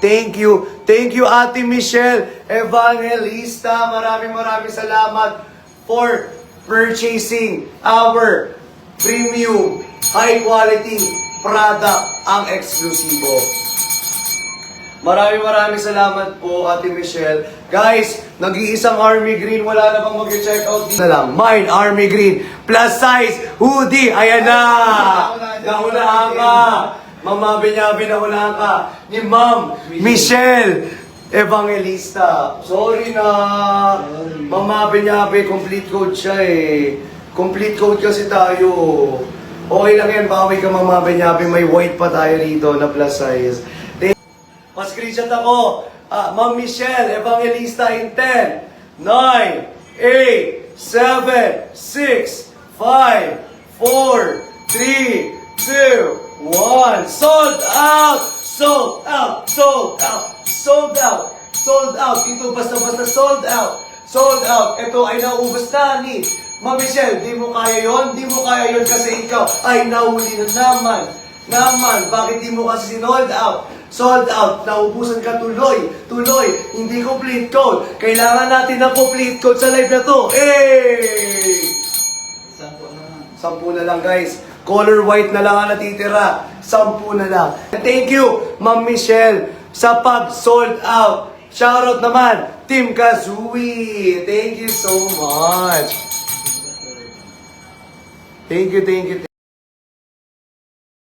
Thank you. Thank you, Ate Michelle Evangelista. Maraming salamat for purchasing our premium, high quality product, ang eksklusibo. Maraming salamat po, Ate Michelle. Guys, nag-iisang Army Green. Wala na bang mag-check out dito na lang. Mine, Army Green. Plus size, hoodie. Ayan na. Nahulaan ka. Mama Benyabe, nahulaan ka. Ni Ma'am Michelle Evangelista. Sorry na. Mama Benyabe, complete code siya eh. Complete code kasi tayo. Okay lang yan, bawi ka Mama Benyabe. May white pa tayo rito na plus size. Pa-screenshot ako. Ma'am Michelle Evangelista in 10, 9, 8, 7, 6, 5, 4, 3, 2, 1. Sold out! Sold out! Sold out! Sold out! Sold out! Ito basta-basta sold out! Sold out! Ito ay naubos na ni Ma'am Michelle. Di mo kaya yon? Di mo kaya yon kasi ikaw ay nahuli na naman. Bakit di mo kasi sinold out? Sold out, naubusan ka tuloy, hindi complete code. Kailangan natin ng complete code sa live na to. Hey! 10 na lang guys. Color white na lang ang natitira. 10 na lang. Thank you, Ma'am Michelle, sa pag-sold out. Shoutout naman, Team Kazooie. Thank you so much. Thank you.